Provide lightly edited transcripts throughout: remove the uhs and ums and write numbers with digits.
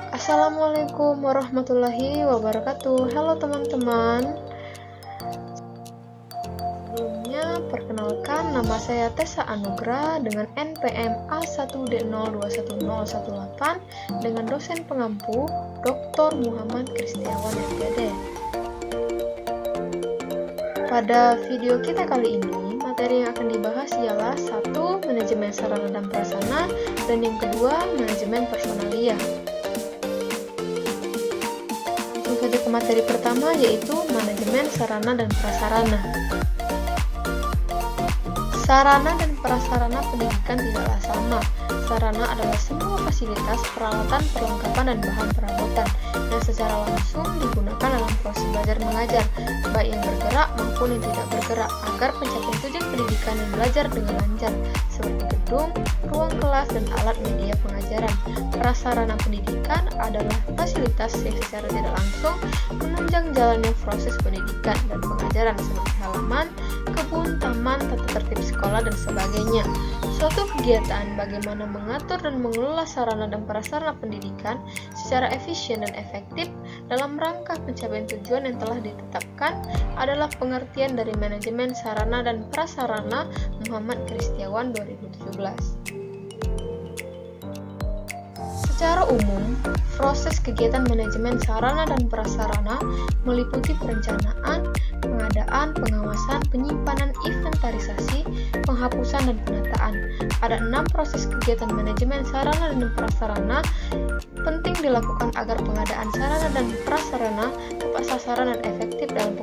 Assalamualaikum warahmatullahi wabarakatuh. Halo teman-teman. Sebelumnya, perkenalkan nama saya Tessa Anugrah dengan NPM A1D021018 dengan dosen pengampu Dr. Muhammad Kristiawan MPD. Pada video kita kali ini, materi yang akan dibahas ialah 1. Manajemen sarana dan prasarana, dan yang kedua, manajemen personalia. Langsung saja ke materi pertama, yaitu manajemen sarana dan prasarana. Sarana dan prasarana pendidikan tidaklah sama. Sarana adalah semua fasilitas, peralatan, perlengkapan, dan bahan perabotan yang secara langsung digunakan dalam proses belajar mengajar, baik yang bergerak maupun yang tidak bergerak, agar pencapaian tujuan pendidikan yang belajar dengan lancar, seperti gedung, ruang kelas, dan alat media pengajaran. Prasarana pendidikan adalah fasilitas yang secara tidak langsung menunjang jalannya proses pendidikan dan pengajaran, seperti halaman, kebun, taman, tata tertib sekolah, dan sebagainya. Suatu kegiatan bagaimana mengatur dan mengelola sarana dan prasarana pendidikan secara efisien dan efektif dalam rangka pencapaian tujuan yang telah ditetapkan adalah pengertian dari manajemen sarana dan prasarana Muhammad Kristiawan 2017. Secara umum, proses kegiatan manajemen sarana dan prasarana meliputi perencanaan, pengadaan, pengawasan, penyimpanan, inventarisasi, penghapusan, dan penataan. Ada 6 proses kegiatan manajemen sarana dan prasarana penting dilakukan agar pengadaan sarana dan prasarana tepat sasaran dan efektif dalam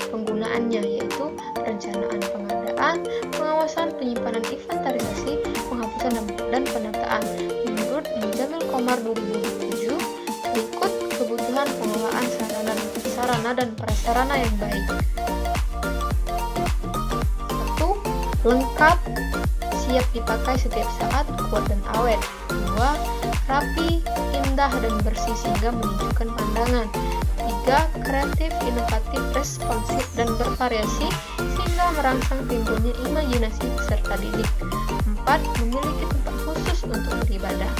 penggunaannya, yaitu perencanaan, pengadaan, pengawasan, penyimpanan, inventarisasi, penghapusan, dan penataan. Menurut Mujamil Komar 2007, berikut kebutuhan pengelolaan sarana dan prasarana yang baik. 1. Lengkap, siap dipakai setiap saat, kuat dan awet. 2. Rapi, indah, dan bersih sehingga menunjukkan pandangan. 3. Kreatif, inovatif, responsif, dan bervariasi sehingga merangsang timbulnya imajinasi peserta didik. 4. Memiliki tempat khusus untuk beribadah.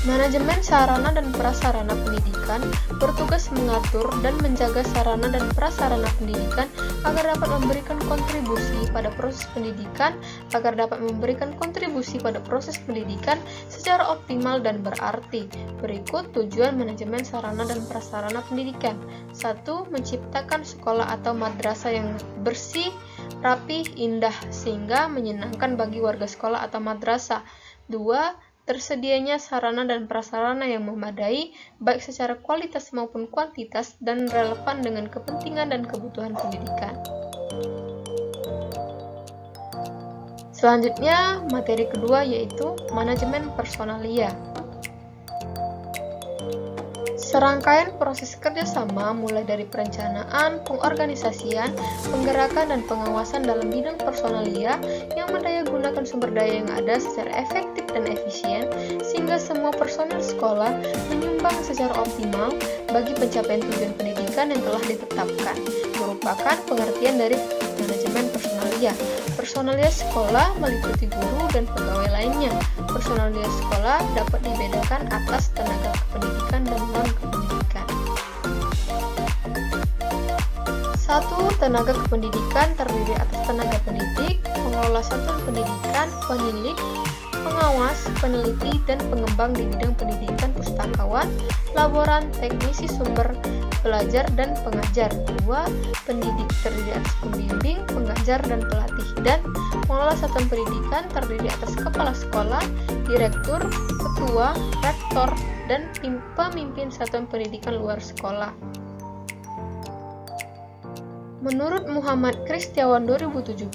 Manajemen sarana dan prasarana pendidikan bertugas mengatur dan menjaga sarana dan prasarana pendidikan agar dapat memberikan kontribusi pada proses pendidikan secara optimal dan berarti. Berikut tujuan manajemen sarana dan prasarana pendidikan. 1. Menciptakan sekolah atau madrasah yang bersih, rapi, indah sehingga menyenangkan bagi warga sekolah atau madrasah. 2. Tersedianya sarana dan prasarana yang memadai, baik secara kualitas maupun kuantitas, dan relevan dengan kepentingan dan kebutuhan pendidikan. Selanjutnya, materi kedua yaitu manajemen personalia. Serangkaian proses kerjasama mulai dari perencanaan, pengorganisasian, penggerakan, dan pengawasan dalam bidang personalia yang mendayagunakan sumber daya yang ada secara efektif dan efisien sehingga semua personel sekolah menyumbang secara optimal bagi pencapaian tujuan pendidikan yang telah ditetapkan, merupakan pengertian dari manajemen personalia. Personalia sekolah meliputi guru dan pegawai lainnya. Personalia sekolah dapat dibedakan atas tenaga kependidikan dan non-kependidikan. 1. Tenaga kependidikan terdiri atas tenaga pendidik, pengelola satuan pendidikan, penilik, pengawas, peneliti, dan pengembang di bidang pendidikan, pustakawan, laboran, teknisi sumber belajar, dan pengajar. 2. Pendidik terdiri atas pembimbing, pengajar, dan pelatih. Dan pengelola satuan pendidikan terdiri atas kepala sekolah, direktur, ketua, rektor, dan pemimpin satuan pendidikan luar sekolah. Menurut Muhammad Kristiawan 2017,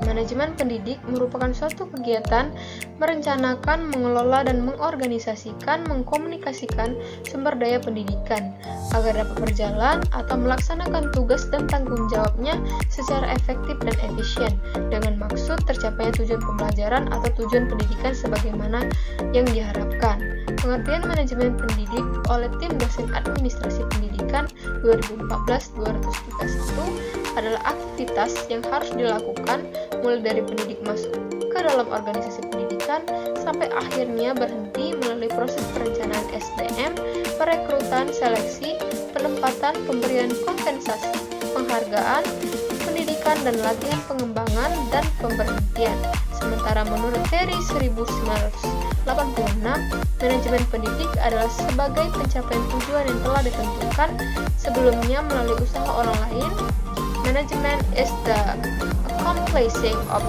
manajemen pendidik merupakan suatu kegiatan merencanakan, mengelola, dan mengorganisasikan, mengkomunikasikan sumber daya pendidikan agar dapat berjalan atau melaksanakan tugas dan tanggung jawabnya secara efektif dan efisien dengan maksud tercapainya tujuan pembelajaran atau tujuan pendidikan sebagaimana yang diharapkan. Pengertian manajemen pendidik oleh tim dosen administrasi pendidikan 2014-231 adalah aktivitas yang harus dilakukan mulai dari pendidik masuk ke dalam organisasi pendidikan pendidikan sampai akhirnya berhenti melalui proses perencanaan SDM, perekrutan, seleksi, penempatan, pemberian kompensasi, penghargaan, pendidikan dan latihan pengembangan dan pemberhentian. Sementara menurut Terry 1986, manajemen pendidik adalah sebagai pencapaian tujuan yang telah ditentukan sebelumnya melalui usaha orang lain. Management is the accomplishing of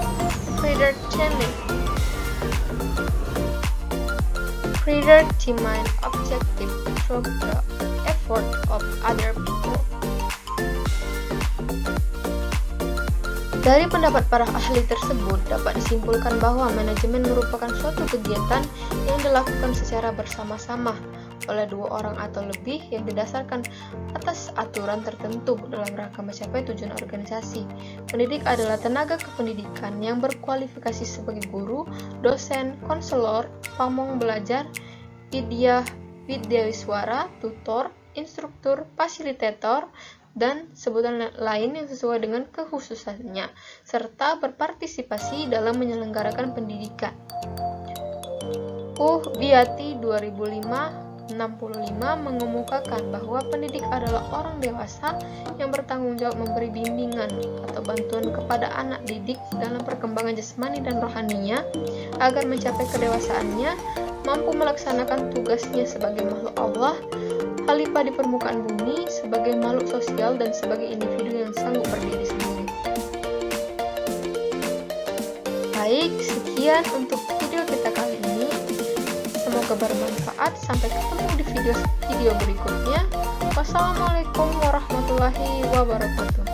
predetermined objective through the effort of other people. Dari pendapat para ahli tersebut, dapat disimpulkan bahwa manajemen merupakan suatu kegiatan yang dilakukan secara bersama-sama oleh dua orang atau lebih yang didasarkan atas aturan tertentu dalam rangka mencapai tujuan organisasi. Pendidik adalah tenaga kependidikan yang berkualifikasi sebagai guru, dosen, konselor, pamong belajar, widyaswara, tutor, instruktur, fasilitator, dan sebutan lain yang sesuai dengan kekhususannya, serta berpartisipasi dalam menyelenggarakan pendidikan. Biati 2005-65 mengemukakan bahwa pendidik adalah orang dewasa yang bertanggung jawab memberi bimbingan atau bantuan kepada anak didik dalam perkembangan jasmani dan rohaninya agar mencapai kedewasaannya, mampu melaksanakan tugasnya sebagai makhluk Allah, khalifah di permukaan bumi, sebagai makhluk sosial dan sebagai individu yang sanggup berdiri sendiri. Baik, sekian untuk video kita kali ini. Semoga bermanfaat. Sampai ketemu di video berikutnya. Wassalamualaikum warahmatullahi wabarakatuh.